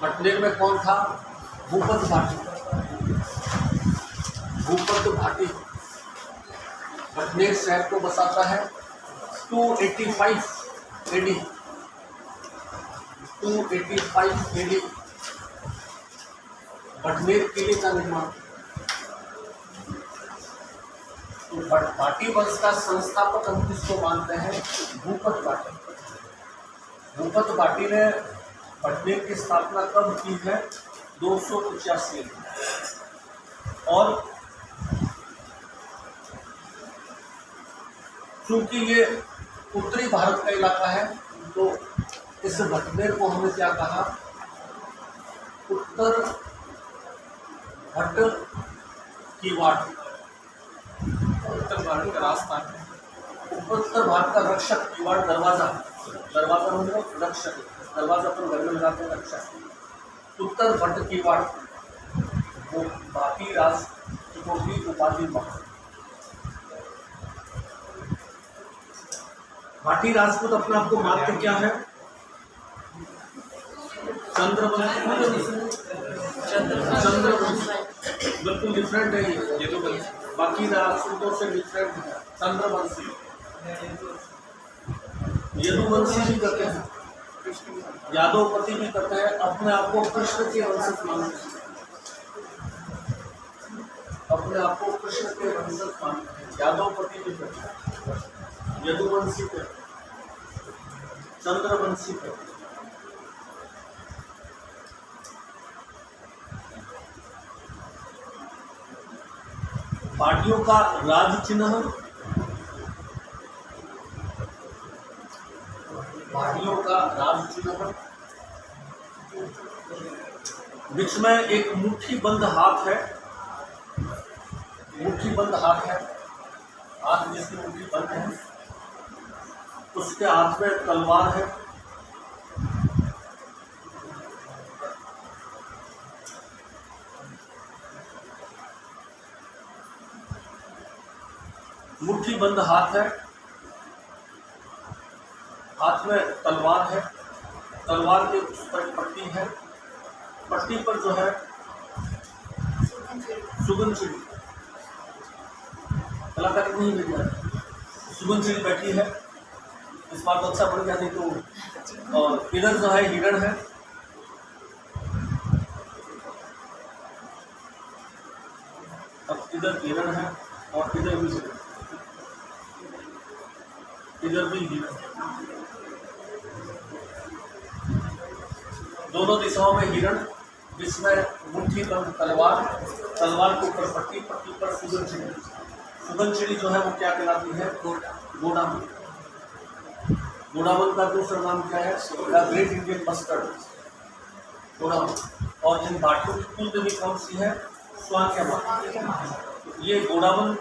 पटनेर में कौन था? भूपत भाटी। भूपत भाटी पटनेर शहर को बसाता है 285 AD। 285 AD पटनेर किले का निर्माण। तो भाटी वंश का संस्थापक हम किसको मानते हैं? भूपत भाटी। भूपत भाटी ने पटनेर की स्थापना कब की है? 285। और चूंकि ये उत्तरी भारत का इलाका है तो इस भटनेर को हमने क्या कहा? उत्तर भट कीवाड़। उत्तर भारत का रास्ता है, उत्तर भारत का रक्षक। कीवाड़ दरवाजा, दरवाजा मतलब रक्षक, दरवाजा पर घर में लगाते रक्षक। उत्तर भट कीवाड़ वो भाटी राज की उपाधि पाया। भाटी राजपूत अपने आप को मानते क्या है? चंद्रवंशी। बिल्कुल डिफरेंट है ये तो बाकी राजपूतों से डिफरेंट है। चंद्रवंशी, यदुवंशी भी करते हैं, यादवपति भी करते हैं। अपने आप को कृष्ण के वंशज मानते हैं, अपने आप को कृष्ण के वंशज मानते हैं। यादवपति भी करते हैं, यदुवंशी पे, चंद्रवंशी पे। भाटियों का राज चिन्ह, भाटियों का राज चिन्ह बीच में एक मुट्ठी बंद हाथ है। मुट्ठी बंद हाथ है, हाथ जिसकी मुट्ठी बंद है, उसके हाथ में तलवार है। मुट्ठी बंद हाथ है, हाथ में तलवार है, तलवार के उस पर पट्टी है, पट्टी पर जो है सुगन चिड़ी, कलाकारी नहीं मिल जाए, सुगन चिड़ी बैठी है। इस बार तो अच्छा पड़ गया नहीं तो। और इधर जो है हिरण है, अब इधर हिरण है और इधर भी हिरण, इधर भी हिरण, दोनों दिशाओं में हिरण, जिसमें मुट्ठी बंद तलवार, तलवार के ऊपर पट्टी, पट्टी पर सुगन चिड़ी। सुगन चिड़ी जो है वो क्या कहलाती है? गोडावन। गोडावन का दूसरा नाम क्या है? The great Indian mustard, godown. और इन भाटियों की कुल देवी कौन सी है? स्वांगिया माता। ये गोडावन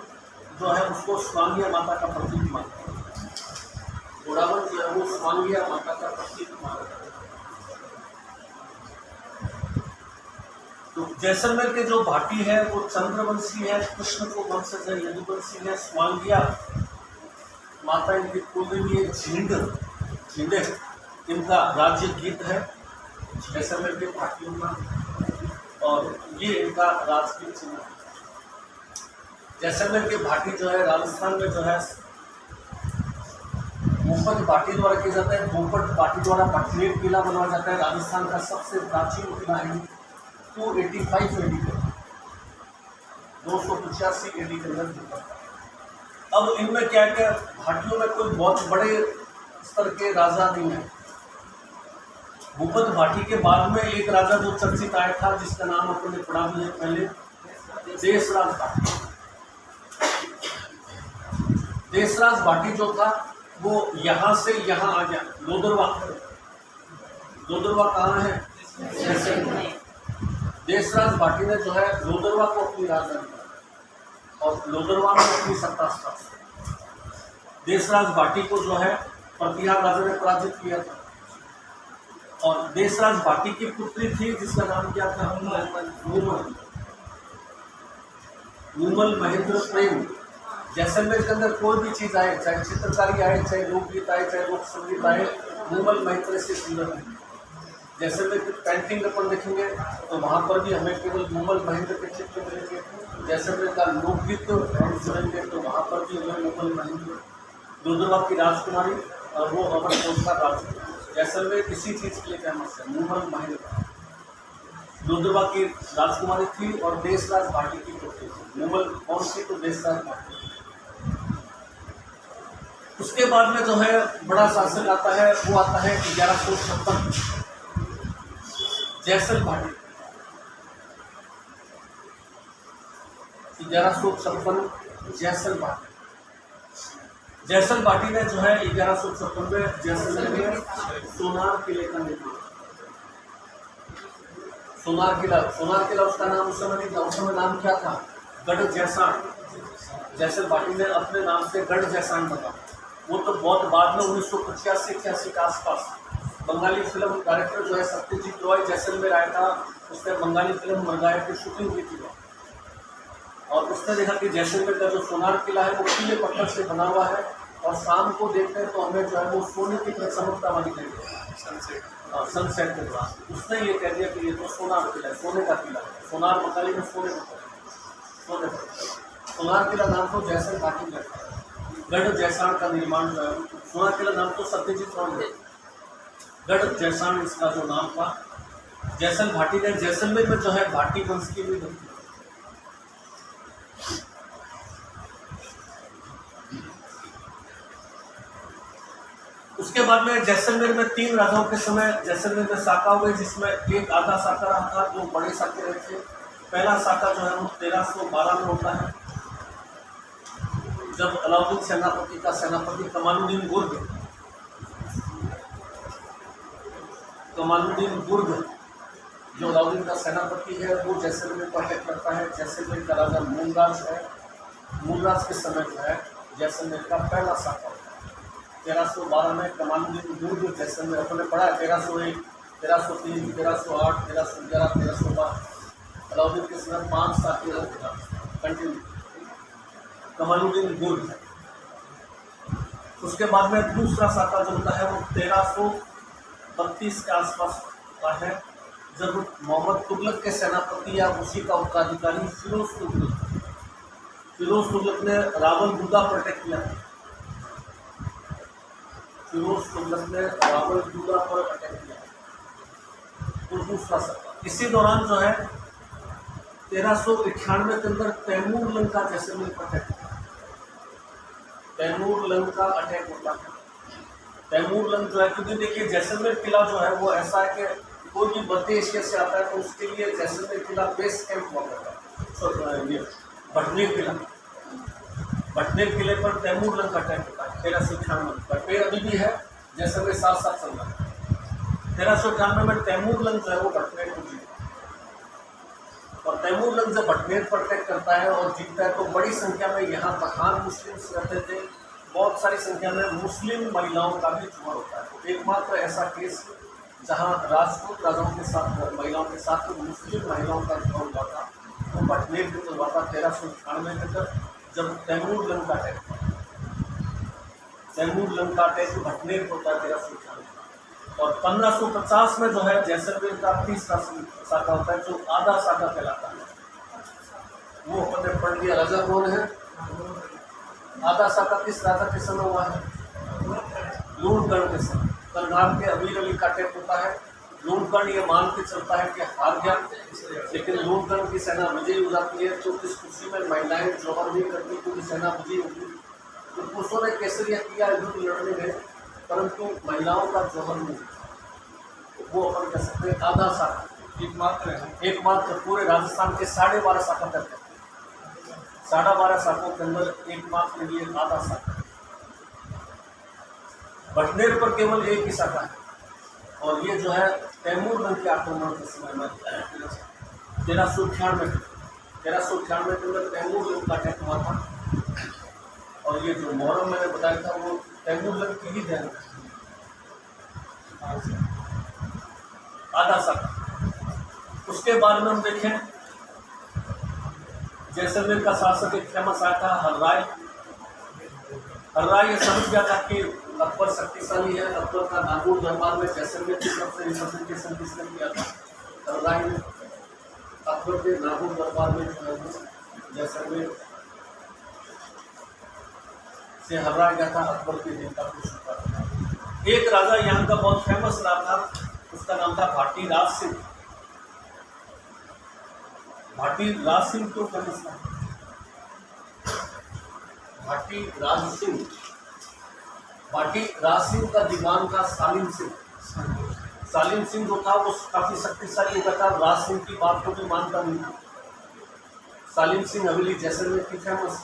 जो है उसको स्वांगिया माता का प्रतीक मानते हैं। गोडावन जो है वो स्वांगिया माता का प्रतीक मानते हैं। तो जैसलमेर के जो भाटी है वो चंद्रवंशी है, कृष्ण को वंशज है, यदुवंशी है, स्वांगिया माता इनकी कुल देवी है। झिंडे इनका राज्य गीत है जैसलमेर के भाटियों का, और ये इनका राजकीय चिन्ह है। जैसलमेर के भाटी जो है राजस्थान में जो है भूपत भाटी द्वारा किया जाता है। भूपत भाटी द्वारा पटनेर किला बनवाया जाता है। राजस्थान का सबसे प्राचीन किला है 285 AD का, 285 AD के अंदर। अब इनमें क्या क्या, भाटियों में कोई बहुत बड़े स्तर के राजा नहीं है। भूपत भाटी के बाद में एक राजा जो चर्चित आया था, जिसका नाम अपने पढ़ा भी है पहले, देशराज भाटी। देशराज भाटी जो था वो यहाँ से यहाँ आ गया, लोदरवा। लोदरवा कहाँ है? देशराज भाटी ने जो है लोदरवा को अपनी राजधानी बनाया और लोदरवा में अपनी सत्ता स्थापित। देशराज भाटी को जो है प्रतिहार राजा ने पराजित किया था। और देशराज भाटी की पुत्री थी जिसका नाम क्या था? मूमल महेंद्र प्रेम। जैसलमेर के अंदर कोई भी चीज़ आए, चाहे चित्रकारी आए, चाहे लोकगीत आए, चाहे लोक संगीत आए, मूमल महेंद्र से सुंदर है। जैसलमेर की पेंटिंग अपन देखेंगे तो वहाँ पर भी हमें केवल मुगल महेंद्र के चित्र मिलेंगे। जैसलमेर का लोकगीत हम सुनेंगे तो वहाँ पर भी हमें मुगल महेंद्र। दुर्दुर्वा की राजकुमारी और वो अमर कोश का राज। जैसलमेर इसी चीज़ के लिए फेमस है, मुगल महेंद्र। दुर्दुर्वा की राजकुमारी थी और देशराज भाटी की पुत्री थी। मुगल कौन सी? तो देशराज भाटी। उसके बाद में जो है बड़ा शासक आता है, वो आता है 1156 जैसल भाटी। 1156 जैसल भाटी। जैसल भाटी ने जो है 1156 में जैसलमेर में सोनार किले का निर्माण। सोनार किला उसका नाम उस समय नहीं था। उस समय नाम क्या था? गढ़ जैसाण। जैसल भाटी ने अपने नाम से गढ़ जैसाण बना। वो तो बहुत बाद में 1985-86 के आसपास बंगाली फिल्म डायरेक्टर जो है सत्यजीत रॉय जैसलमेर आया था। उसने बंगाली फिल्म मरगाया की शूटिंग की थी और उसने देखा कि जैसलमेर का जो सोनार किला है वो पीले पत्थर से बना हुआ है और शाम को देखते हैं तो हमें जो है वो सोने की चमकता हुआ दिखाई देता है सनसेट के बाद। उसने ये कह दिया कि ये तो सोनार किला है, सोने का किला है। सोनार बंगाली में सोने का सोनार किला नाम तो जैसल भाटी में गढ़ जैसाण का निर्माण जो है। सोनार किला नाम तो सत्यजीत रॉय ने, गढ़ जैसाण इसका जो नाम था। जैसल भाटी ने जैसलमेर में जो है भाटी वंश की भी बनती। उसके बाद में जैसलमेर में 3 राजाओं के समय जैसलमेर में साका हुए, जिसमें एक आधा साका रहा था, 2 बड़े साके रहे थे। पहला साका जो है वो 1312 में होता है, जब अलाउद्दीन सेनापति का सेनापति कमालुद्दीन गुर्ग जो अलाउद्दीन का सेनापति है वो जैसलमेर को अटैक करता है। जैसलमेर का राजा मूलराज है। मूलराज के समय जो है जैसलमेर का पहला साका 1312 में कमालुद्दीन गुर्ग जैसलमेर अपने पढ़ा है। 1301, 1303, 1308, 1311, 1312 अलाउद्दीन के समय 5 साके कंटिन्यू कमालुद्दीन गुर्ग। उसके बाद में दूसरा साका जो होता है वो 1332 के आसपास का है, जब मोहम्मद तुगलक के सेनापति या उसी का उत्तराधिकारी फिरोज तुगलक ने रावलगुदा पर अटैक किया। फिरोज तुगलक ने रावलगुदा पर अटैक किया तो दूसरा साका। इसी दौरान जो है 1391 के अंदर तैमूर लंका जैसलमेर पर अटैक किया। तैमूर लंका अटैक होता है। तैमूर लंग जो है, क्योंकि देखिए जैसलमेर किला जो है वो ऐसा है कि कोई भी मध्य एशिया से आता है तो उसके लिए जैसलमेर किला बेस कैंप हुआ करता है। भटनेर किले पर तैमूर लंग का अटैक होता है 1391। भटनेर अभी भी है, जैसलमेर साथ साथ चल रहा है। 1391 में तैमूर लंग जो है वो भटनेर को जीता और तैमूर लंग जब भटनेर पर अटैक करता है और जीतता है तो बड़ी संख्या में यहाँ पठान मुस्लिम्स रहते थे। बहुत सारी संख्या में मुस्लिम महिलाओं का भी जुआ होता है। तो एकमात्र ऐसा केस जहाँ राजपूत राजाओं के साथ महिलाओं के साथ तो मुस्लिम महिलाओं का जुआ हुआ था वो भटनेर में हुआ था 1391 के अंदर, जब तैमूर लंग का अटैक हुआ। तैमूर लंग का अटैक भटनेर होता है 1391 और 1550 में जो है जैसलमेर का तीसरा साका होता है जो आधा साका कहलाता है। वो अपन ने पढ़ लिया। राजा कौन है? आधा साका किस राजा के समय हुआ है? लूणकर्ण के समय। करनाल के अमीर अली का अटैक होता है। लूणकर्ण ये मान के चलता है कि हार गया, लेकिन लूणकर्ण की सेना विजयी हो जाती है। तो इस खुशी में महिलाएं जौहर भी करती क्योंकि सेना विजयी होगी। तो पुरुषों ने केसरिया किया युद्ध लड़ने में, परंतु महिलाओं का जौहर नहीं। वो अपन कह सकते हैं आधा साका एकमात्र पूरे राजस्थान के 12.5 साका करते हैं। 12.5 साकों के अंदर एकमात्र ये आधा साका। भटनेर पर केवल एक ही साका है और ये जो है तैमूर लंग के आक्रमण के समय में 1398 के अंदर तैमूर लंग का अटैक हुआ था और ये जो मुहर्रम मैंने बताया था वो तैमूर लंग की ही ध्यान आधा साका। उसके बाद में हम देखें जैसलमेर का शासक एक फेमस आया था हर्राय। हर्राय ये समझ गया था कि अकबर शक्तिशाली है। अकबर का नागौर दरबार में जैसलमेर की तरफ से रिप्रेजेंटेशन किसने किया था? हर्राई ने। अकबर के नागौर दरबार में जो है जैसलमेर से हर्रा गया था अकबर के देवता को शुक्र। एक राजा यहाँ का बहुत फेमस रहा था, उसका नाम था भाटी राज सिंह। भाटी राज सिंह क्यों फेमस था? भाटी राज सिंह, भाटी राज सिंह का दीवान था सालिम सिंह। सालिम सिंह जो था वो काफी शक्तिशाली होता था, राज सिंह की बात को भी मानता नहीं था। सालिम सिंह हवेली जैसलमेर की फेमस।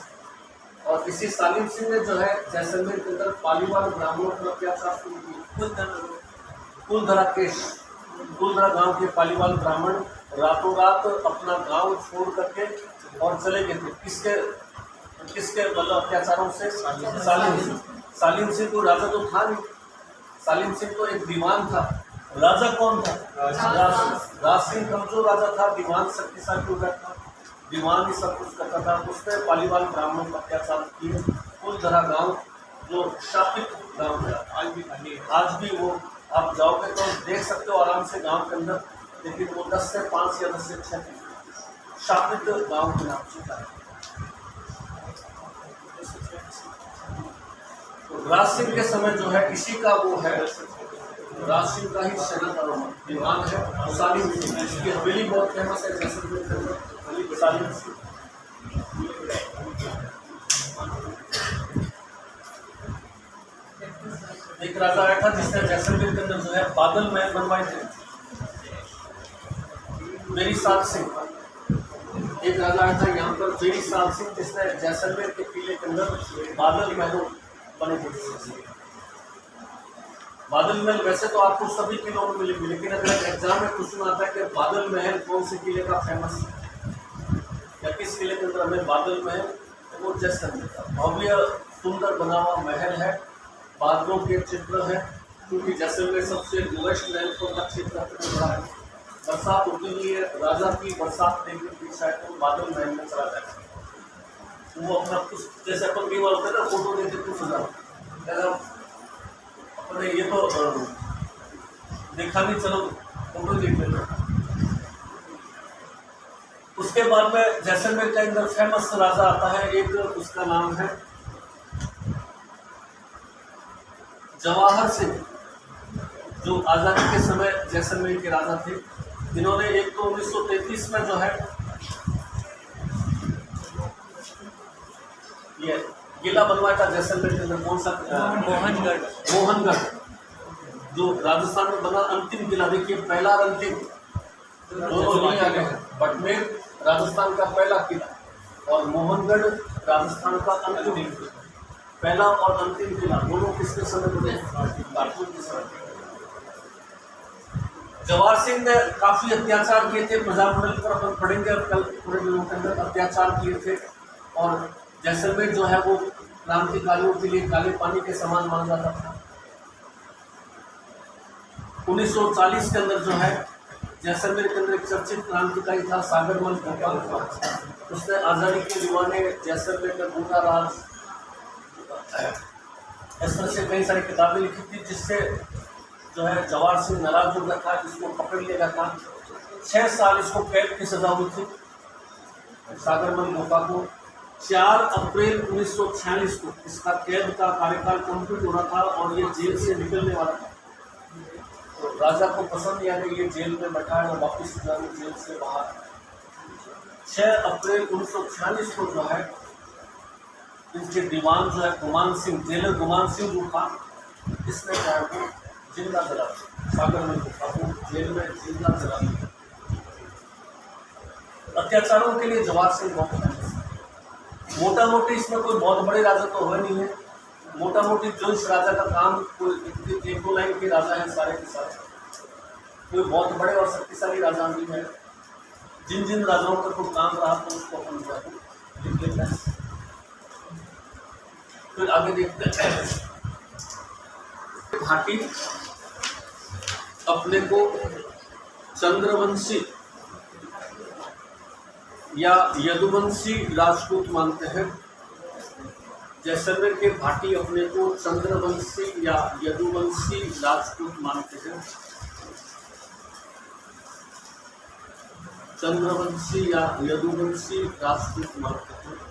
और इसी सालिम सिंह ने जो है जैसलमेर के अंदर पालीवाल ब्राह्मणों पर अत्याचार शुरू किया। कुलधरा केश, कुलधरा गांव के पालीवाल ब्राह्मण रातों रात अपना गांव छोड़ करके और चले गए थे। किसके मतलब अत्याचारों से? सालिम सिंह। सालिम सिंह को राजा तो था नहीं, सालिम सिंह तो एक दीवान था। राजा कौन था? राज सिंह कमजोर राजा था, दीवान शक्तिशाली हो गया था, दीवान ही सब कुछ करता था। उसने पालीवाल ब्राह्मणों पर अत्याचार किए। कुलधरा गांव जो शापित गांव है, आज भी वो आप जाओगे तो देख सकते हो आराम से गांव के अंदर, लेकिन वो 10 से 5 या 10 से 6 शापित गांव के नाम से है। राज सिंह के समय जो है इसी का वो है, राज सिंह का ही सेना का दीवान है सालिम सिंह। इसकी हवेली बहुत फेमस है जैसलमेर के अंदर, सालिम सिंह। एक राजा आया था जिसने जैसलमेर के अंदर जो है बादल महल बनवाए थे, बेरी साल सिंह। एक राजा आया था यहाँ पर बेरी साल सिंह, जिसने जैसलमेर के किले के अंदर बादल महल बने थे। बादल महल वैसे तो आपको सभी किलों में मिलेंगे, लेकिन अगर एग्जाम में क्वेश्चन आता है कि बादल महल कौन से किले का फेमस है या किस किले के अंदर हमें बादल महल, तो वो जैसलमेर का भव्य सुंदर बना हुआ महल है, बादलों के चित्र है। क्योंकि जैसलमेर सबसे लोएस्ट लैंडफॉल का क्षेत्र है, बरसात होती हुई है, राजा की बरसात देखने की इच्छा है तो बादल महल में चला जाता है। वो अपना कुछ जैसे अपन कई बार होता है ना, फोटो देते कुछ हजार अपने ये तो देखा नहीं, चलो फोटो देख लेना। उसके बाद में जैसलमेर के अंदर फेमस राजा आता है एक, उसका नाम है जवाहर सिंह, जो आजादी के समय जैसलमेर के राजा थे। इन्होंने एक तो 1933 में जो है ये किला बनवाया था जैसलमेर के अंदर, कौन सा? मोहनगढ़, जो राजस्थान में बना अंतिम किला। देखिए पहला और अंतिम दोनों नहीं आ गए हैं। बटमेर राजस्थान का पहला किला और मोहनगढ़ राजस्थान का अंतिम किला। पहला और अंतिम किला दोनों किसके समय बने? कारतूस के समय। जवाहर सिंह ने काफी अत्याचार किए थे, प्रजामंडल पर अपन पढ़ेंगे कल पूरे दिनों के अंदर अत्याचार किए थे। और जैसलमेर जो है वो क्रांतिकारियों के लिए काले पानी के समान माना जाता था। 1940 के अंदर जो है जैसलमेर के अंदर एक चर्चित क्रांतिकारी था सागरमल गोपाल। उसने आज़ादी के दीवाने, जैसलमेर का गुंडा राज, इस तरह से कई सारी किताबें लिखी थी, जिससे जो है जवाहर सिंह नाराज हो गया था, इसको पकड़ लिया गया था। 6 साल इसको कैद की सजा हुई थी सागरमल गोपाल को। 4 अप्रैल 1946 को इसका कैद का कार्यकाल कंप्लीट हो रहा था और ये जेल से निकलने वाला था। तो राजा को पसंद नहीं आया, ये जेल में बैठा है और वापस जाने जेल से बाहर। 6 अप्रैल 1946 को जो है इसके दीवान जो है गुमान सिंह, जेलर गुमान सिंह जो था, इसने जो है वो जिंदा जला दिया सागरमल गोपाल को, जेल में जिंदा जला दिया। अत्याचारों के लिए जवाहर सिंह बहुत मोटा मोटी, इसमें कोई बहुत बड़े राजा तो हुए नहीं है। मोटा मोटी जो इस राजा का काम, कोई 1-2 लाइन के राजा हैं सारे के सारे, कोई बहुत बड़े और शक्तिशाली राजा नहीं है। जिन जिन राजाओं का कोई काम रहा तो उसको अपन लिख लेते हैं। फिर आगे देखते हैं। भाटी अपने को चंद्रवंशी या यदुवंशी राजपूत मानते हैं। जैसलमेर के भाटी अपने को चंद्रवंशी या यदुवंशी राजपूत मानते हैं। चंद्रवंशी या यदुवंशी राजपूत मानते हैं।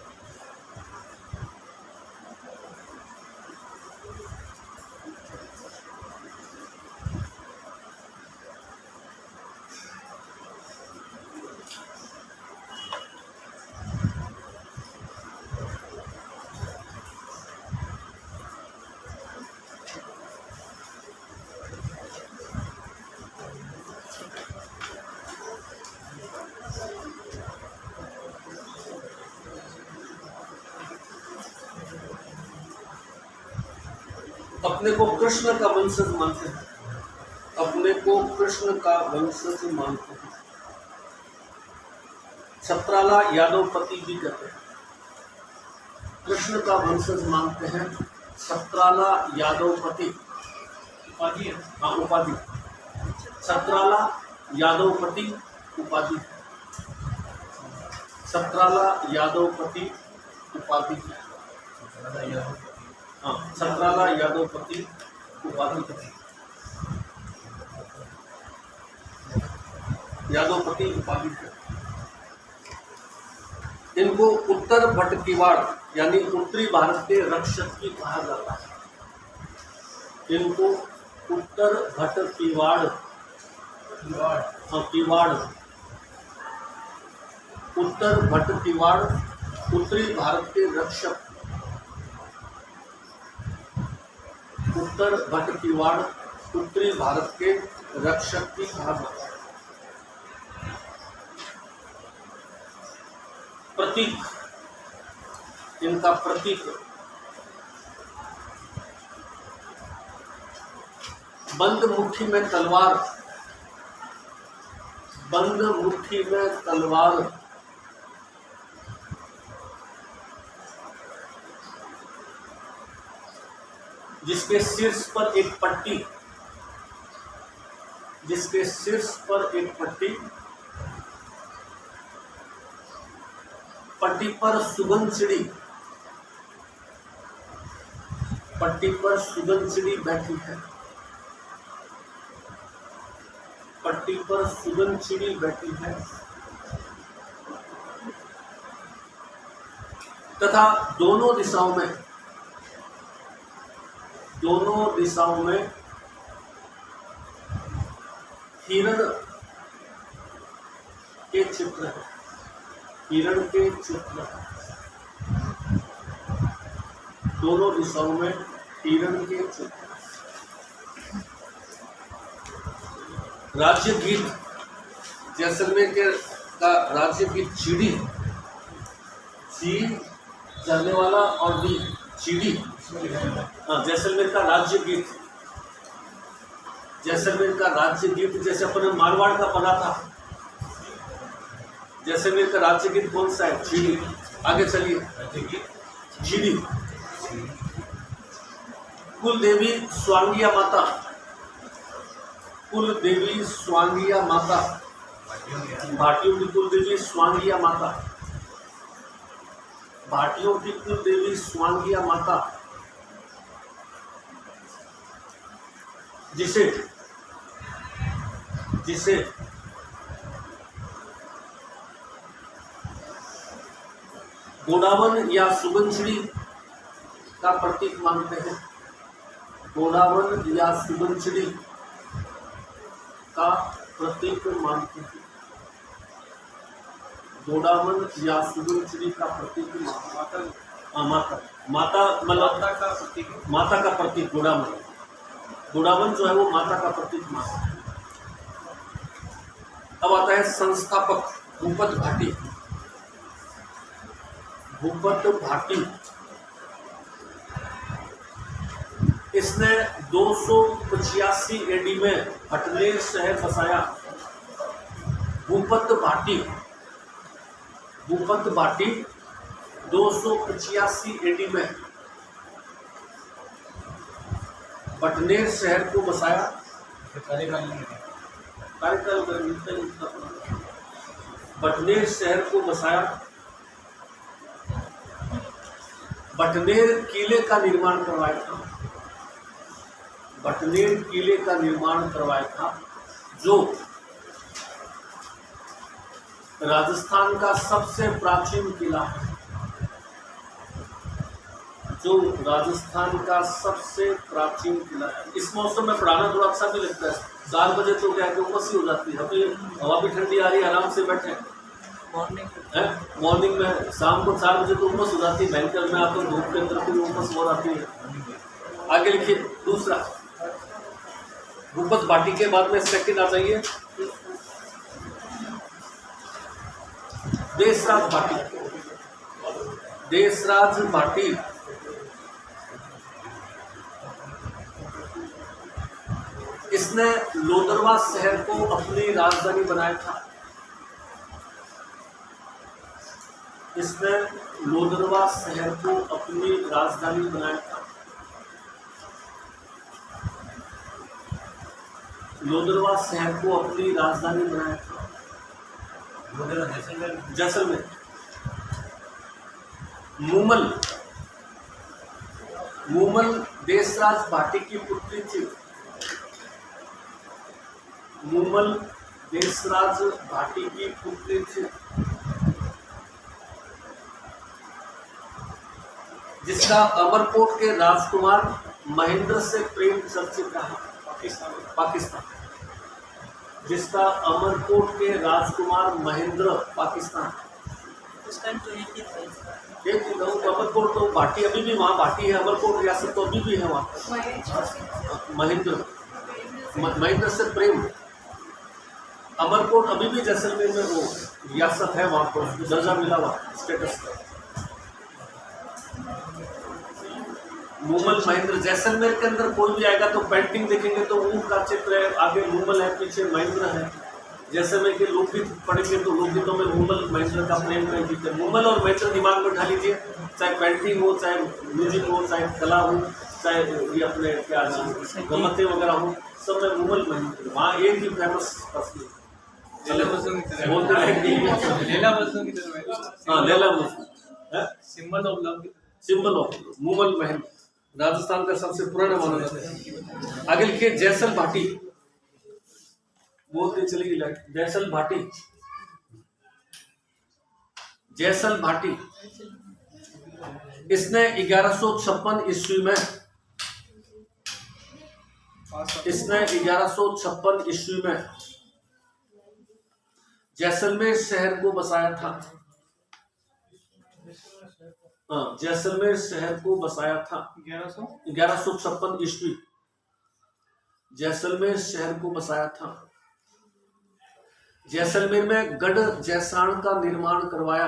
अपने को कृष्ण का वंशज मानते हैं। अपने को कृष्ण का वंशज मानते हैं। छत्राला यादवपति भी कहते हैं। कृष्ण का वंशज मानते हैं। छत्राला यादवपति उपाधि है। हाँ, उपाधि। छत्राला यादवपति उपाधि। छत्राला यादवपति उपाधि। हाँ, छत्राला यादवपति उपाधि। यादवपति उपाधि। इनको उत्तर भटकीवाड़ यानी उत्तरी भारत के रक्षक की कहा जाता है। इनको उत्तर भटकीवाड़ किवाड़ उत्तर भटकीवाड़ उत्तरी भारत के रक्षक। उत्तर भटकीवाड़ उत्तरी भारत के रक्षक की कहा जाता है। प्रतीक, इनका प्रतीक बंद मुट्ठी में तलवार। बंद मुट्ठी में तलवार। जिसके शीर्ष पर एक पट्टी। जिसके शीर्ष पर एक पट्टी। पट्टी पर सुगंधिड़ी। पट्टी पर सुगंधिड़ी बैठी है। पट्टी पर सुगंधिड़ी बैठी है। तथा दोनों दिशाओं में हिरण के चित्र है। हिरण के चित्र। दोनों दिशाओं में हिरण के चित्र। राज्य गीत, जैसलमेर के का राज्य गीत चिड़ी। ची चलने वाला और डी चिड़ी। हाँ, जैसलमेर का राज्य गीत। जैसलमेर का राज्य गीत जैसे अपने मारवाड़ का पढ़ा था। जैसलमेर का राज्य गीत कौन सा है? चिड़ी। आगे चलिए। चिड़ी। कुल देवी स्वांगिया माता। कुल देवी स्वांगिया माता। भाटियों की कुल देवी स्वांगिया माता। भाटियों की कुल देवी स्वांगिया माता, जिसे गोडावन या सुगंधिड़ी का प्रतीक मानते हैं। गोडावन या सुगंधिड़ी का प्रतीक मानते हैं। गोडावन या सुगंधिड़ी का प्रतीक माता मतलब माता का प्रतीक गोडावन। गोडावन जो है वो माता का प्रतीक मानते हैं। अब आता है संस्थापक भूपत भाटी। भूपत भाटी इसने 285 एडी में भटनेर शहर बसाया। भूपत भाटी 285 एडी में भटनेर शहर को बसाया। भटनेर शहर को बसाया। बटनेर किले का निर्माण करवाया था। बटनेर किले का निर्माण करवाया था, जो राजस्थान का सबसे प्राचीन किला है। जो राजस्थान का सबसे प्राचीन किला है। इस मौसम में पढ़ाना थोड़ा अच्छा भी लगता है। 4 बजे तो क्या है, उमस ही हो जाती है। अभी हवा भी ठंडी आ रही है, आराम से बैठे मॉर्निंग में। शाम को 4 बजे तो उमस हो जाती है भयंकर। में आकर धूप के अंदर पूरी उमस हो जाती है। आगे लिखिए दूसरा, भूपत भाटी के बाद में सेकंड आ जाइए, देशराज भाटी। देशराज भाटी इसने लोदरवा शहर को अपनी राजधानी बनाया था। इसने लोदरवा शहर को अपनी राजधानी बनाया था। लोदरवा शहर को अपनी राजधानी बनाया था। जैसलमेर। मूमल देशराज भाटी की पुत्री थी। मूमल देशराज भाटी की पुत्री थी, जिसका अमरकोट के राजकुमार महेंद्र से प्रेम चर्चित रहा। पाकिस्तान। जिसका अमरकोट के राजकुमार महेंद्र, पाकिस्तान। अमरकोट तो भाटी अभी भी वहाँ भाटी है। अमरकोट रियासत तो अभी भी है वहाँ। महेंद्र से प्रेम। अमरकोट अभी भी जैसलमेर में वो रियासत है, वहाँ पर उसको दर्जा मिला हुआ स्टेटस का। मूमल महेंद्र। जैसलमेर के अंदर कोई भी आएगा तो पेंटिंग देखेंगे तो ऊँट का चित्र है, आगे मूमल है, पीछे महेंद्र है। जैसलमेर के लोकगीत पढ़ेंगे तो लोकगीतों में मूमल महेंद्र का प्रेम का गीत है। मूमल और महेंद्र दिमाग में उठा लीजिए, चाहे पेंटिंग हो, चाहे म्यूजिक हो, चाहे कला हो, चाहे ये अपने क्या गमते वगैरह हो, सब में मूमल महेंद्र। वहाँ एक ही famous person Laila Majnu symbol of Moomal Mahal, Rajasthan का सबसे पुराना माना जाता है। आगे लिखिए जैसल भाटी। बोलते चलिए जैसल भाटी। जैसल भाटी इसने 1156 ईस्वी में 1156 ईस्वी में जैसलमेर शहर को बसाया था। जैसलमेर शहर को बसाया था 1156 ईस्वी। जैसलमेर शहर को बसाया था। जैसलमेर में गढ़ जैसाण का निर्माण करवाया।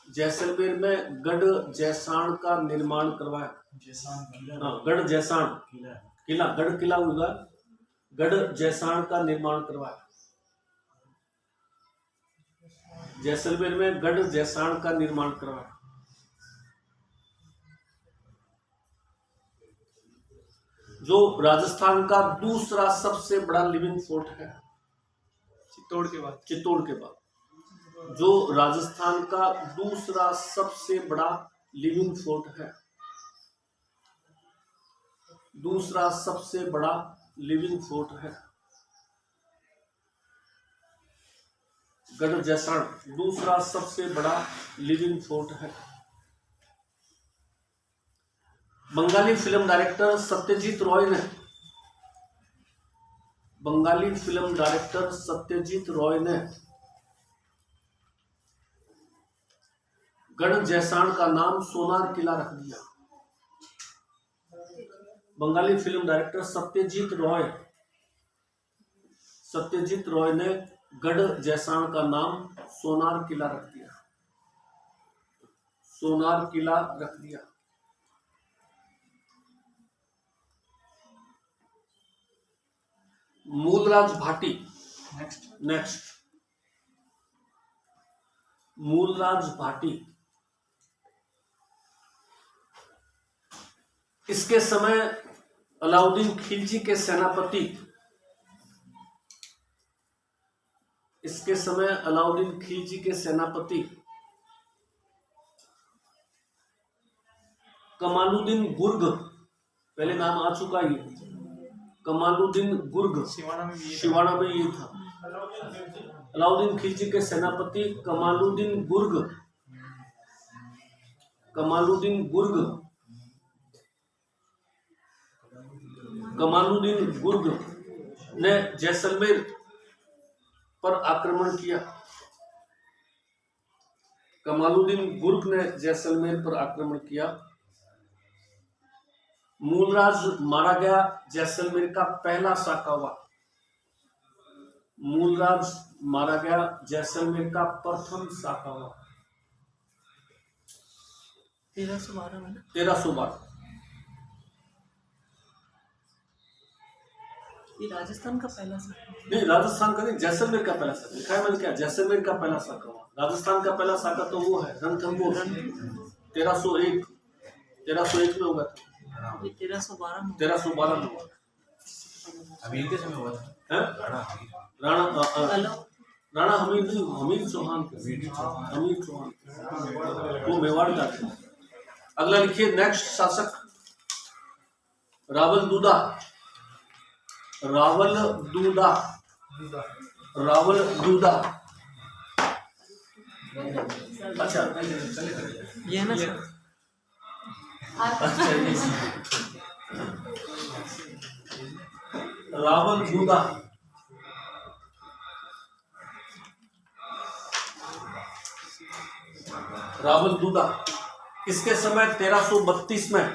जैसलमेर में गढ़ जैसाण का निर्माण करवाया। गढ़ जैसाण किला, गढ़ किला होगा, गढ़ जैसाण का निर्माण करवाया। जैसलमेर में गढ़ जैसाण का निर्माण करवाया। जो राजस्थान का दूसरा सबसे बड़ा लिविंग फोर्ट है, चित्तौड़ के बाद जो राजस्थान का दूसरा सबसे बड़ा लिविंग फोर्ट है, दूसरा सबसे बड़ा लिविंग फोर्ट है गढ़ जैसाण, दूसरा सबसे बड़ा लिविंग फोर्ट है। बंगाली फिल्म डायरेक्टर सत्यजीत रॉय ने गढ़ जैसाण का नाम सोनार किला रख दिया। बंगाली फिल्म डायरेक्टर सत्यजीत रॉय ने गढ़ जैसाण का नाम सोनार किला रख दिया। सोनार किला रख दिया। मूलराज भाटी। नेक्स्ट मूलराज भाटी। इसके समय अलाउद्दीन खिलजी के सेनापति कमालुद्दीन गुर्ग, पहले नाम आ चुका ये, कमालुद्दीन गुर्ग शिवाना में ये था। अलाउद्दीन खिलजी के सेनापति कमालुद्दीन गुर्ग, कमालुद्दीन गुर्ग, कमालुद्दीन गुर्ग ने जैसलमेर पर आक्रमण किया। कमालुद्दीन गुर्ग ने जैसलमेर पर आक्रमण किया। मूलराज मारा गया, जैसलमेर का पहला साकावा। मूलराज मारा गया, जैसलमेर का प्रथम साकावा। 1312 में 1312। ये राजस्थान का पहला साकावा नहीं, राजस्थान का नहीं, जैसलमेर का पहला साका लिखा है मैंने क्या, जैसलमेर का पहला साकावा। राजस्थान का पहला साका तो वो है रणथंभौर, 1301 में हुआ था। 1312 में 1312 में हुआ। अमीर के समय हुआ था। राणा हमीर चौहान, वो मेवाड़ का था। अगला लिखिए, नेक्स्ट शासक रावल दूदा। रावल दूदा, रावल दूदा। अच्छा, ये है ना सर? अच्छा, रावल दूदा। रावल दूदा इसके समय 1332 में,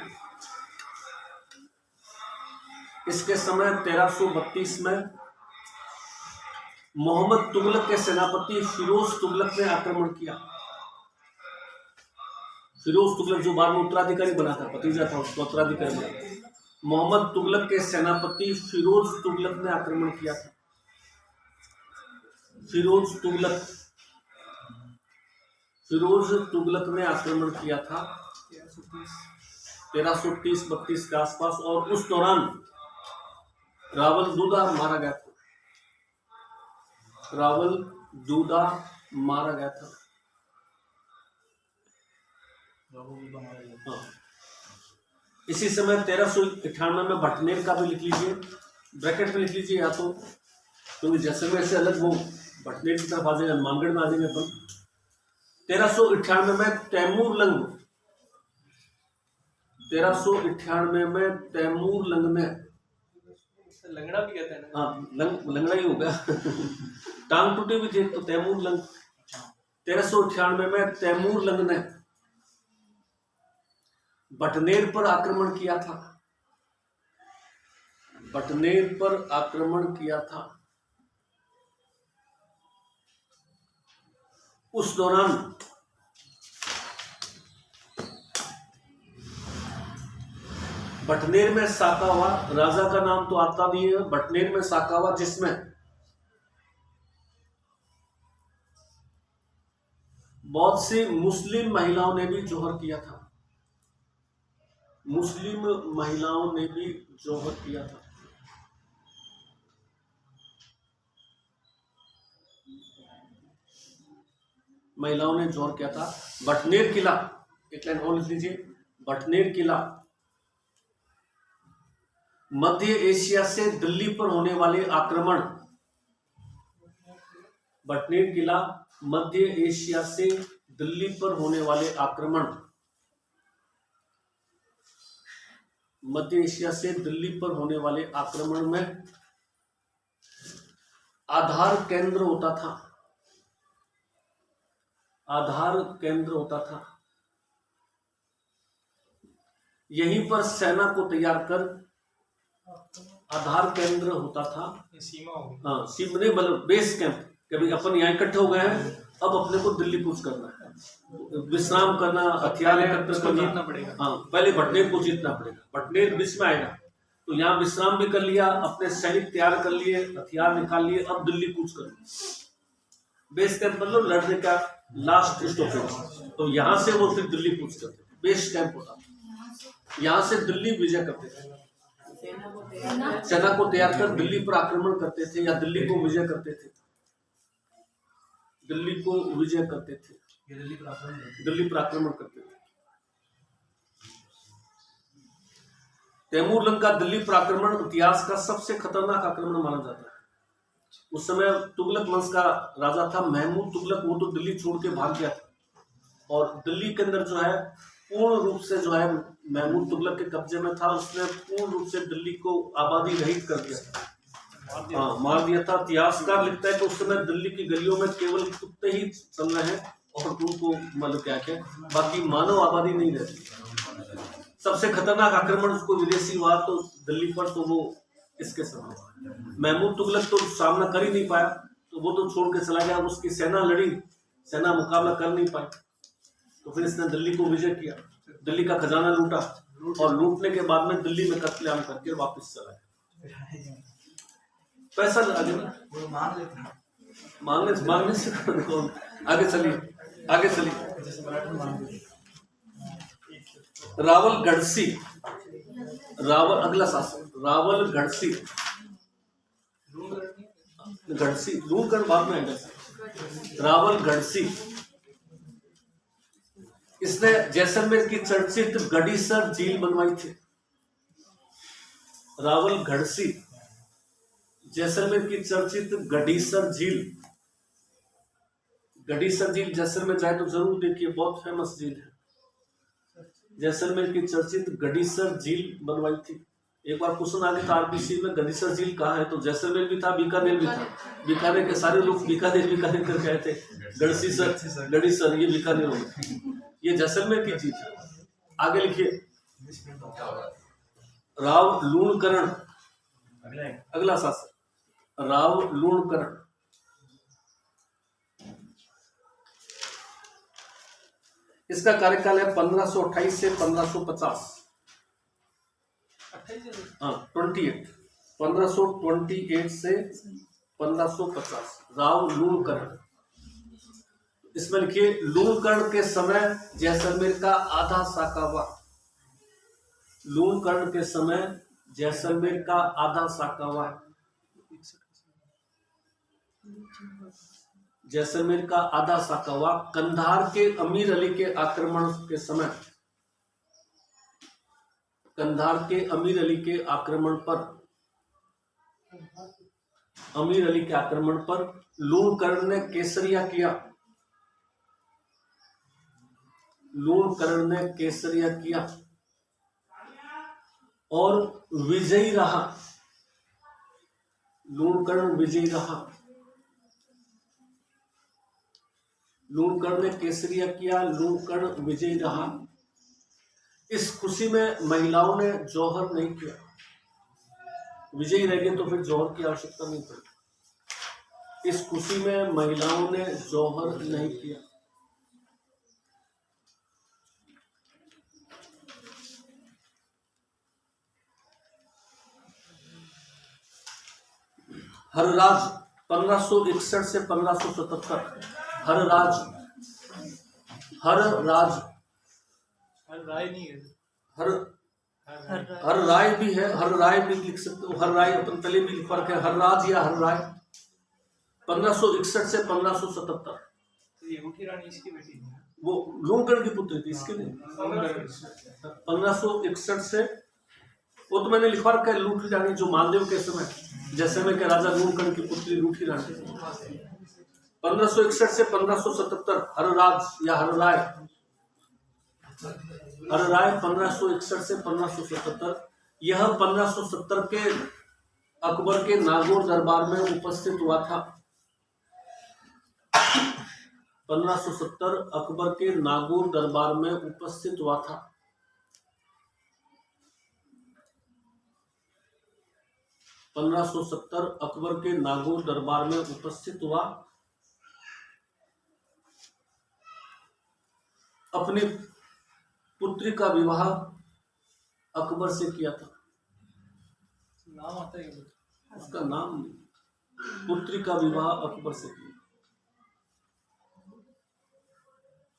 इसके समय 1332 में मोहम्मद तुगलक के सेनापति फिरोज तुगलक ने आक्रमण किया। फिरोज तुगलक जो बाद में उत्तराधिकारी बना था, भतीजा था, उसको उत्तराधिकारी बना। मोहम्मद तुगलक के सेनापति फिरोज तुगलक ने आक्रमण किया था। फिरोज तुगलक ने आक्रमण किया था 1330-32 के आसपास, और उस दौरान रावल दूदा मारा गया था। रावल दूदा मारा गया था। हाँ। इसी समय 1398 में भटनेर का भी लिख लीजिए, ब्रैकेट में लिख लीजिए, या तो क्योंकि जैसलमेर से अलग वो भटनेर की तरफ आ जाएगा, हनुमानगढ़ में आ जाएंगे अपन। 1398 में तैमूर लंग, 1398 में तैमूर लंग ने, लंगड़ा भी कहते हैं ना? हाँ, लंगड़ा ही होगा टांग टूटे भी थे तो तैमूर लंग। 1398 में तैमूर लंग ने भटनेर पर आक्रमण किया था। भटनेर पर आक्रमण किया था। उस दौरान भटनेर में साकावा, राजा का नाम तो आता नहीं है, भटनेर में साकावा, जिसमें बहुत सी मुस्लिम महिलाओं ने भी जोहर किया था। मुस्लिम महिलाओं ने भी जोहर किया था। महिलाओं ने जोहर किया था। भटनेर किला, एक लाइन और लिख लीजिए, भटनेर किला मध्य एशिया से दिल्ली पर होने वाले आक्रमण, भटनेर किला मध्य एशिया से दिल्ली पर होने वाले आक्रमण, मध्य एशिया से दिल्ली पर होने वाले आक्रमण में आधार केंद्र होता था। आधार केंद्र होता था। यहीं पर सेना को तैयार कर आधार केंद्र होता था। सीमा होगी। हाँ, सीमा नहीं, मतलब बेस कैंप। कभी अपन यहाँ इकट्ठे हो गए हैं, अब अपने को दिल्ली कूच करना है, विश्राम करना, हथियार एकत्र करना पड़ेगा। हाँ, पहले भटनेर को जीतना पड़ेगा। भटनेर बीच में आएगा तो यहाँ विश्राम भी कर लिया, अपने सैनिक तैयार कर लिए, हथियार निकाल लिए, अब दिल्ली कूच कर लिया। बेस कैंप मतलब लड़ने का लास्ट स्टॉपेज। तो यहाँ से वो फिर दिल्ली कूच करते थे, बेस कैंप होता था। यहाँ से दिल्ली विजय करते थे, सेना को तैयार कर दिल्ली पर आक्रमण करते थे या दिल्ली को विजय करते थे। दिल्ली को विजय करते थे, दिल्ली पर आक्रमण करते थे। तैमूर लंका दिल्ली पर आक्रमण इतिहास का सबसे खतरनाक आक्रमण माना जाता है। उस समय तुगलक वंश का राजा था महमूद तुगलक, वो तो दिल्ली छोड़ के भाग गया था और दिल्ली के अंदर जो है पूर्ण रूप से जो है महमूद तुगलक के कब्जे में था। उसने पूर्ण रूप से दिल्ली को आबादी रहित कर दिया था, हाँ मार दिया था। इतिहासकार लिखता है कि उस समय दिल्ली की गलियों में केवल कुत्ते ही चल रहे हैं और उनको मतलब क्या क्या बाकी मानव आबादी नहीं रहती। सबसे खतरनाक आक्रमण उसको विदेशी हुआ तो दिल्ली पर, तो वो इसके समय महमूद तुगलक तो सामना कर ही नहीं पाया, तो वो तो छोड़ के चला गया। उसकी सेना लड़ी, सेना मुकाबला कर नहीं पाई, तो फिर इसने दिल्ली को विजय किया, दिल्ली का खजाना लूटा और लूटने के बाद में दिल्ली में कत्लेआम करके वापस चला गया। पैसा आगे मांगने से आगे चलिए। रावल गढ़सी, रावल अगला शासक रावल गढ़सी, लूणगढ़ बाद में आएगा। रावल गढ़सी, इसने जैसलमेर की चर्चित गडीसर झील बनवाई थी। रावल गढ़सी जैसलमेर की चर्चित गडीसर झील, गडीसर झील जैसलमेर जाए तो जरूर देखिए, बहुत फेमस झील है। जैसलमेर की चर्चित गडीसर झील बनवाई थी। एक बार क्वेश्चन आ गया था आरपीसी में, गडीसर झील कहाँ है, तो जैसलमेर भी था, बीकानेर भी था। बीकानेर के सारे लोग बीकानेर कर गए थे, गडीसर ये बीकानेर हो गया, ये जैसलमेर की चीज है। आगे लिखिए। राव लूणकरण, अगला शासक राव लूणकरण। इसका कार्यकाल है 1528 से 1550। हाँ 28, 1528 से 1550 राव लूणकरण। इसमें लिखिए लूणकरण के समय जैसलमेर का आधा साकावा, लूणकरण के समय जैसलमेर का आधा साकावा, जैसलमेर का आधा साकावा कंधार के अमीर अली के आक्रमण के समय, कंधार के अमीर अली के आक्रमण पर, अमीर अली के आक्रमण पर लूणकरण ने केसरिया किया, लूणकरण ने केसरिया किया और विजयी रहा, लूणकरण विजयी रहा। लूणकर्ण ने केसरिया किया, लूणकर्ण विजयी रहा। इस खुशी में महिलाओं ने जौहर नहीं किया, विजयी रह गए तो फिर जौहर की आवश्यकता नहीं पड़ी। इस खुशी में महिलाओं ने जौहर नहीं किया। हरराज 1561 से 1577, हर राज हर राय नहीं है, हर राय भी है, हर राय भी लिख सकते हो, हर राय अपन पहले भी फर्क है, हर राज या हर राय। 1561 से 1577। ये रूठी रानी इसकी बेटी है, वो लूणकर्ण की पुत्री थी, इसके नहीं। 1561 से, वो तो मैंने लिखवा रखा है, लूठी रानी जो मालदेव के समय जैसलमेर के राजा लूणकर्ण की पुत्री लूठी रानी। 1561 से 1577 हर राज या हर राय, हर राय 1561 से 1577। यह 1570 के अकबर के नागौर दरबार में उपस्थित हुआ था। 1570 अकबर के नागौर दरबार में उपस्थित हुआ था। 1570 अकबर के नागौर दरबार में उपस्थित हुआ। अपनी पुत्री का विवाह अकबर से किया था। नाम आता है उसका नाम, पुत्री का विवाह अकबर से किया।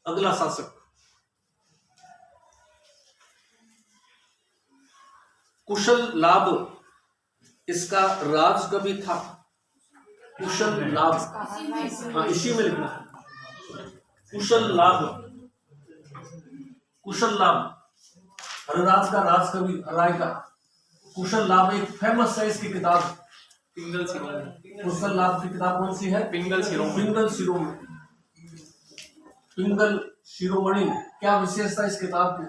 अगला शासक कुशल लाभ, इसका राज कवि था कुशल लाभ। हाँ इसी में लिखना है कुशल लाभ, कुशल लाभ हरराज का राज कवि, राय का कुशल लाभ एक फेमस है इसकी किताब। पिंगल शिरोमणि। कुशल लाभ की किताब कौन सी है? पिंगल शिरोमणि। पिंगल शिरोमणि। पिंगल शिरोमणि क्या विशेषता इस किताब की?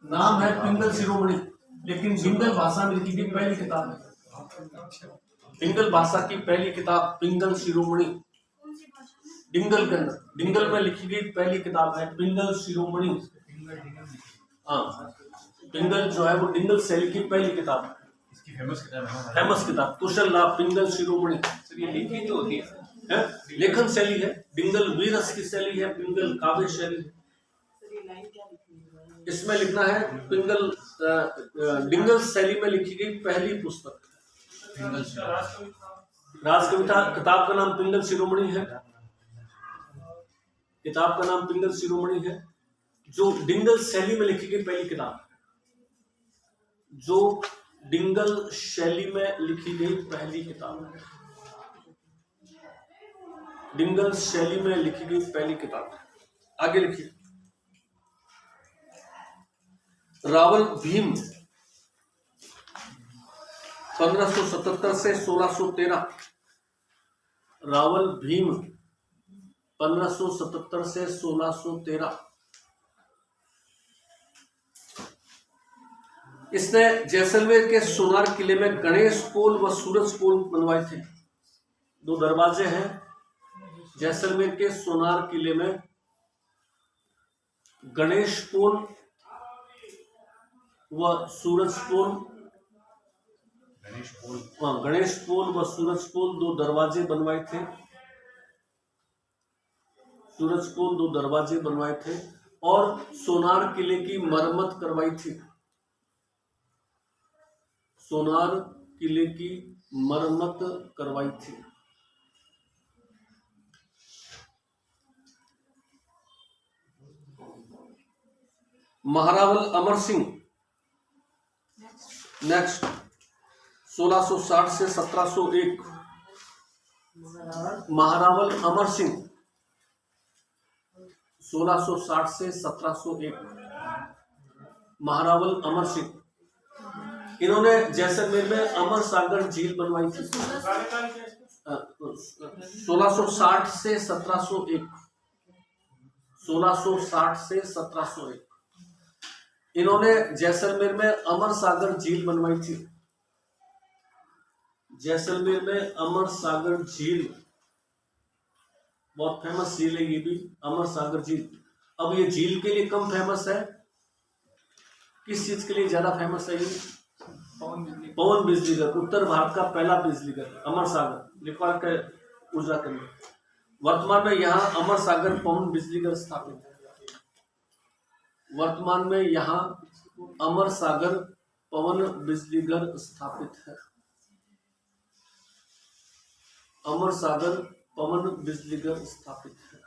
नाम है पिंगल शिरोमणि, लेकिन पिंगल भाषा में लिखी गई पहली किताब है। पिंगल भाषा की पहली किताब पिंगल शिरोमणि, डिंगल के अंदर, डिंगल में लिखी गई पहली किताब है पिंगल शिरोमणि। हाँ, पिंगल जो है वो डिंगल शैली की पहली किताब है, इसकी फेमस किताब है। फेमस किताब कुशल लाभ पिंगल शिरोमणि। सर ये लिखी जो होती है लेखन शैली है, डिंगल वीरस की शैली है, पिंगल काव्य शैली है। इसमें लिखना है पिंगल डिंगल शैली में लिखी गई पहली पुस्तक राजकविता। किताब का नाम पिंगल शिरोमणि है, किताब का नाम पिंगल शिरोमणि है, जो डिंगल शैली में लिखी गई पहली किताब, जो डिंगल शैली में लिखी गई पहली किताब है, डिंगल शैली में लिखी गई पहली किताब। आगे लिखिए, रावल भीम 1577 से 1613। रावल भीम 1577 से 1613। इसने जैसलमेर के सोनार किले में गणेश पोल व सूरज पोल बनवाए थे। दो दरवाजे हैं जैसलमेर के सोनार किले में, गणेश पोल व सूरज पोल। गणेश पोल व सूरज पोल दो दरवाजे बनवाए थे, सूरज पोल दो दरवाजे बनवाए थे और सोनार किले की मरम्मत करवाई थी, सोनार किले की मरम्मत करवाई थी। महारावल अमर सिंह नेक्स्ट 1660 से 1701। महारावल अमर सिंह 1660 से 1701। महारावल अमर सिंह, इन्होंने जैसलमेर में अमर सागर झील बनवाई थी। 1660 से 1701, 1660 से 1701 इन्होंने जैसलमेर में अमर सागर झील बनवाई थी। जैसलमेर में अमर सागर झील बहुत फेमस झील है, ये भी अमर सागर झील। अब ये झील के लिए कम फेमस है, किस चीज के लिए ज्यादा फेमस है? ये पवन बिजली घर, उत्तर भारत का पहला बिजली घर अमर सागर, लिखवा के ऊर्जा केंद्र। वर्तमान में यहाँ अमर सागर पवन बिजली घर स्थापित है। वर्तमान में यहाँ अमर सागर पवन बिजली घर स्थापित है। अमर सागर पवन बिजली घर स्थापित है।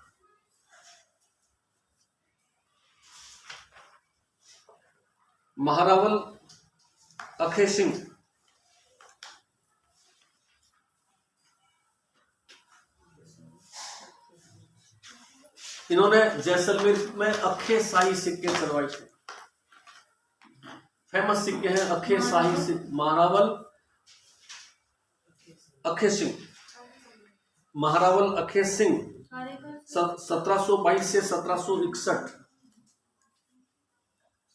महारावल अखे सिंह, इन्होंने जैसलमेर में अखे शाही सिक्के चलवाए थे। फेमस सिक्के हैं अखे शाही सिक्के। महारावल अखे सिंह, महारावल अखे सिंह 1722 से 1761,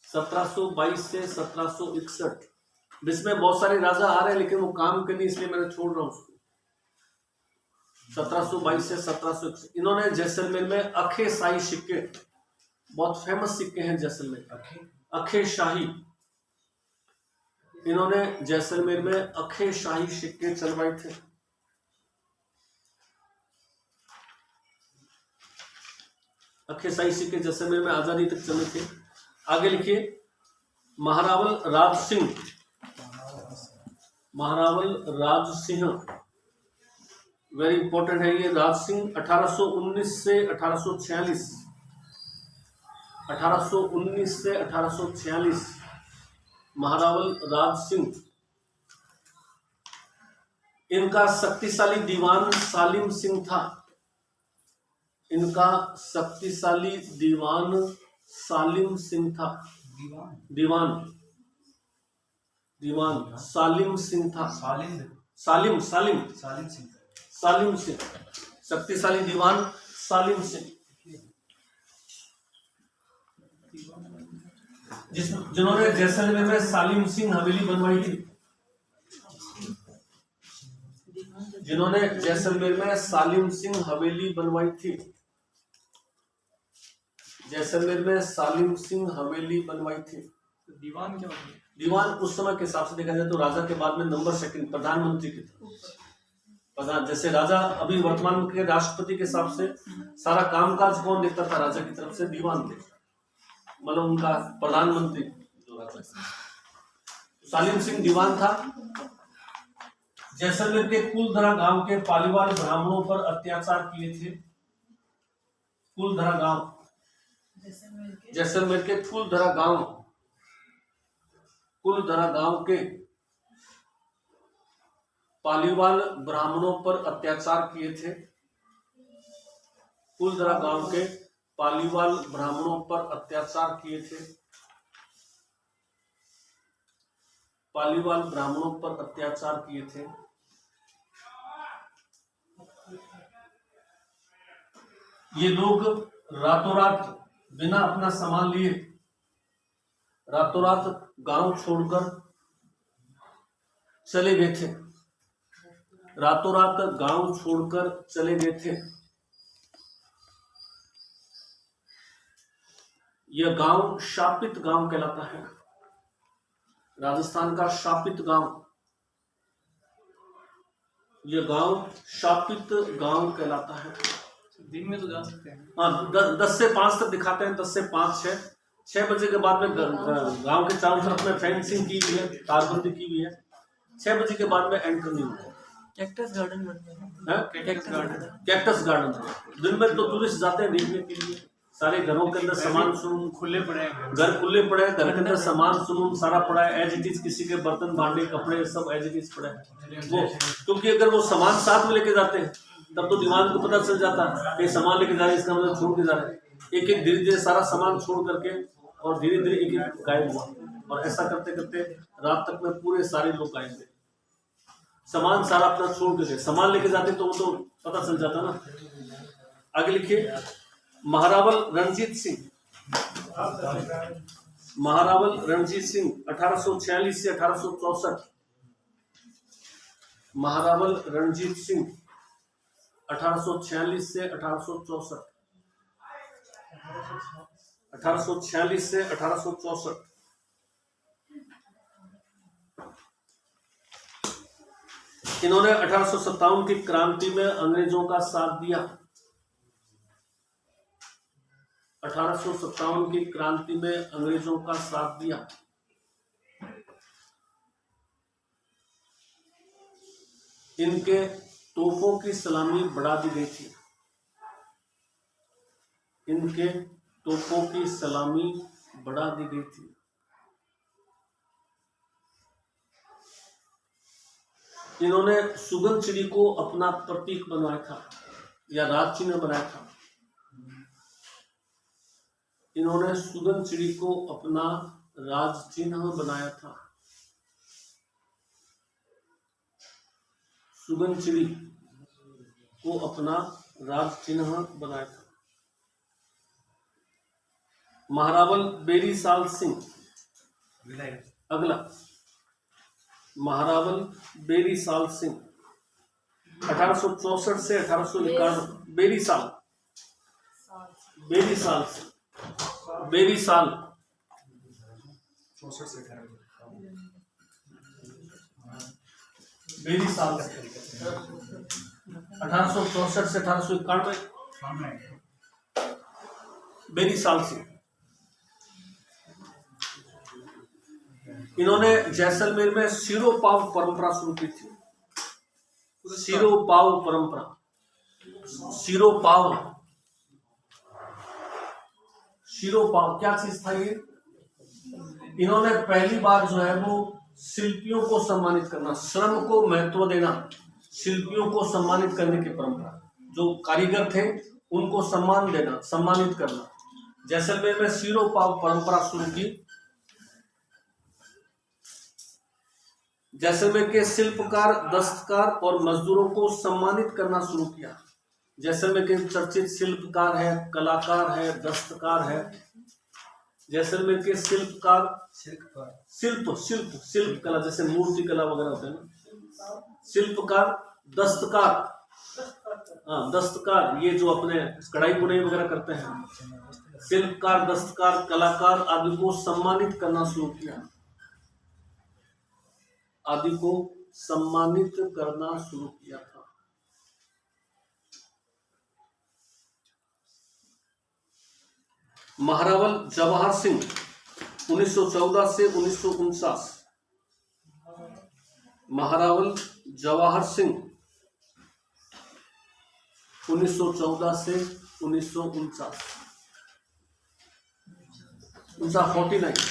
1722 से 1761। जिसमें बहुत सारे राजा आ रहे हैं लेकिन वो काम करनी, इसलिए मैंने छोड़ रहा हूं उसको। 1722 से 1761 इन्होंने जैसलमेर में अखे शाही सिक्के, बहुत फेमस सिक्के हैं जैसलमेर, अखे शाही। इन्होंने जैसलमेर में अखे शाही सिक्के चलवाए थे। अखे शाही सिक्के जैसलमेर में आजादी तक चले थे। आगे लिखिए, महारावल राज सिंह, महारावल राज सिंह वेरी इंपॉर्टेंट है ये। राज सिंह 1819 से 1846, 1819 से 1846 महारावल राज सिंह। इनका शक्तिशाली दीवान सालिम सिंह था। इनका शक्तिशाली दीवान सालिम सिंह था। दीवान दीवान सालिम सिंह था। सालिम सालिम सालिम सालिम सिंह सालिम सिंह, शक्तिशाली दीवान सालिम सिंह, जिन्होंने जैसलमेर में सालिम सिंह हवेली बनवाई थी। जिन्होंने जैसलमेर में सालिम सिंह हवेली बनवाई थी। जैसलमेर में सालिम सिंह हवेली बनवाई थी। दीवान क्या होता है? दीवान उस समय के हिसाब से देखा जाए तो राजा के बाद में नंबर सेकंड प्रधानमंत्री के थे। प्रधान, जैसे राजा अभी वर्तमान के राष्ट्रपति के हिसाब से सारा कामकाज कौन देखता था राजा की तरफ से? दीवान थे, मतलब उनका प्रधानमंत्री जो राजा। सालिम सिंह दीवान था। जैसलमेर के कुलधरा गांव के पालीवाल ब्राह्मणों पर अत्याचार किए थे। कुलधरा गांव, जैसलमेर के कुलधरा गांव के पालीवाल ब्राह्मणों पर अत्याचार किए थे। कुलधरा गांव के पालीवाल ब्राह्मणों पर अत्याचार किए थे। पालीवाल ब्राह्मणों पर अत्याचार किए थे। ये लोग रातों रात बिना अपना सामान लिए रातों रात गांव छोड़कर चले गए थे। रातों रात गांव छोड़कर चले गए थे। यह गांव शापित गांव कहलाता है। राजस्थान का शापित गांव, यह गांव शापित गांव कहलाता है। दिन में तो जा सकते हैं। हाँ, 10 से 5 तक दिखाते हैं। 10 से 5, 6 बजे के बाद में गांव के चारों तरफ में फेंसिंग की हुई है, तारबंदी की हुई है। 6 बजे के बाद में एंटर नहीं होता। कैक्टस गार्डन बनते हैं। कैक्टस गार्डन दिन में तो टूरिस्ट जाते हैं देखने के लिए। सारे घरों के अंदर सामान सुन खुले पड़े हैं, घर खुले पड़े हैं, घर के अंदर सामान सुन सारा पड़ा है एज इट इज। किसी के बर्तन भांडे कपड़े सब एज इट इज पड़े हैं। वो क्योंकि अगर वो सामान साथ में लेके जाते हैं तब तो दीवान को पता चल जाता है कि सामान लेके जा रहे हैं, इसका मतलब छोड़ के जा रहे हैं। एक एक धीरे धीरे सारा सामान छोड़ करके और धीरे धीरे एक एक गायब हुआ। और ऐसा करते करते रात तक में पूरे सारे लोग गायब थे। सामान सारा अपना छोड़ के गए। सामान लेके जाते तो वो तो पता चल जाता ना। आगे लिखिए, महारावल रणजीत सिंह। महारावल रणजीत सिंह 1846 से 1864। महारावल रणजीत सिंह 1846 से 1864। 1846 से 1864। इन्होंने 1857 की क्रांति में अंग्रेजों का साथ दिया। 1857 की क्रांति में अंग्रेजों का साथ दिया। इनके तोपों की सलामी बढ़ा दी गई थी। इनके तोपों की सलामी बढ़ा दी गई थी। इन्होंने सुगंध चिड़ी को अपना प्रतीक बनवाया था या राज चिन्ह बनाया था। इन्होंने सुगंध चिड़ी को अपना राज चिन्ह बनाया था। सुगंध चिड़ी को अपना राज चिन्ह बनाया था। महारावल बेरी साल सिंह। अगला, महारावल बेरी साल सिंह 1864 से 1891। बेरी साल, बेरी साल, बेरी साल 64 से 18। बेरी साल 1864 से 1891। बेरी साल से इन्होंने जैसलमेर में सिरो पाव परंपरा शुरू की थी। सिरो पाव परंपरा, सिरो पाव, सिरो पाव क्या चीज था ये? इन्होंने पहली बार जो है वो शिल्पियों को सम्मानित करना, श्रम को महत्व देना, शिल्पियों को सम्मानित करने की परंपरा, जो कारीगर थे उनको सम्मान देना, सम्मानित करना। जैसलमेर में सिरो पाव परंपरा शुरू की। जैसलमेर के शिल्पकार, दस्तकार और मजदूरों को सम्मानित करना शुरू किया। जैसलमेर के चर्चित शिल्पकार है, कलाकार है, दस्तकार है। जैसलमेर के शिल्पकार, शिल्प कला, जैसे मूर्ति कला वगैरह होते हैं ना। शिल्पकार, दस्तकार, हाँ दस्तकार, ये जो अपने कढ़ाई बुनाई वगैरह करते हैं। शिल्पकार, दस्तकार, कलाकार आदि को सम्मानित करना शुरू किया। आदि को सम्मानित करना शुरू किया था। महारावल जवाहर सिंह 1914 से 1949। महारावल जवाहर सिंह 1914 से 1949। 49।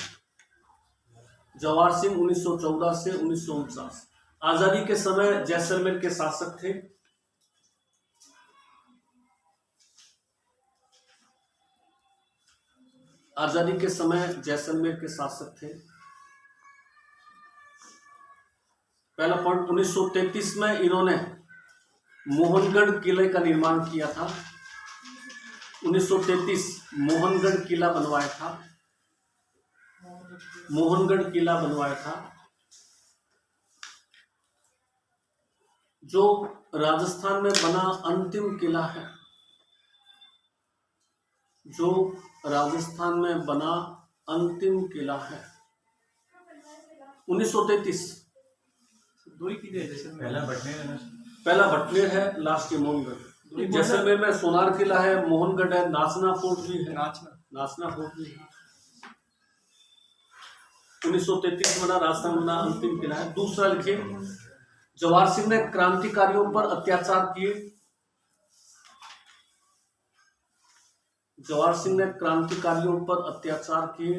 जवाहर सिंह 1914 से 1949। आजादी के समय जैसलमेर के शासक थे। आजादी के समय जैसलमेर के शासक थे। पहला पॉइंट, 1933 में इन्होंने मोहनगढ़ किले का निर्माण किया था। 1933 मोहनगढ़ किला बनवाया था। मोहनगढ़ किला बनवाया था, जो राजस्थान में बना अंतिम किला है। जो राजस्थान में बना अंतिम किला है। 1933। दो ही किले हैं जैसलमेर। पहला भटनेर है, लास्ट ये मोहनगढ़। जैसलमेर में सोनार किला है, मोहनगढ़ है, नाचना फोर्ट भी है। नाचना फोर्ट भी है। 1933 बना, राजस्थान बना अंतिम किला है। दूसरा लिखिए, जवाहर सिंह ने क्रांतिकारियों पर अत्याचार किए। जवाहर सिंह ने क्रांतिकारियों पर अत्याचार किए।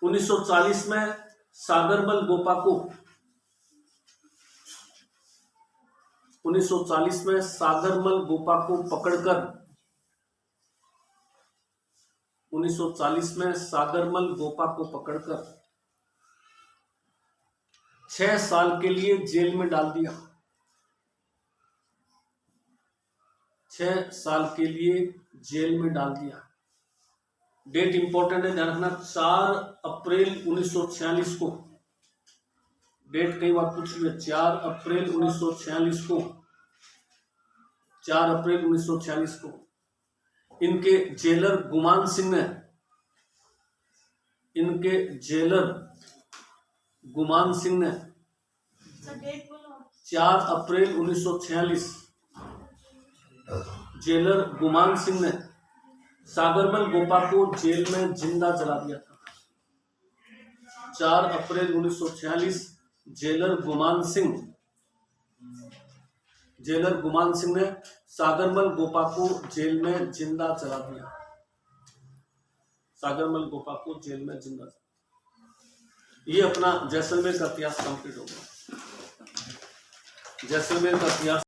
उन्नीस 1940 में सागरमल गोपा को 1940 में सागरमल गोपा को पकड़कर 1940 में सागरमल गोपा को पकड़कर 6 साल के लिए जेल में डाल दिया। 6 साल के लिए जेल में डाल दिया। डेट इंपॉर्टेंट है, ध्यान रखना। 4 अप्रैल 1946 को, डेट कई बार पूछी है। 4 अप्रैल 1946 को, 4 अप्रैल 1946 को इनके जेलर गुमान सिंह ने, इनके जेलर गुमान सिंह ने 4 अप्रैल 1946 जेलर गुमान सिंह ने सागरमल गोपा को जेल में जिंदा जला दिया था। 4 अप्रैल 1946 जेलर गुमान सिंह ने सागरमल गोपा को जेल में जिंदा जला दिया। सागरमल गोपा को जेल में जिंदा। ये अपना जैसलमेर का इतिहास कंप्लीट हो गया। जैसलमेर का इतिहास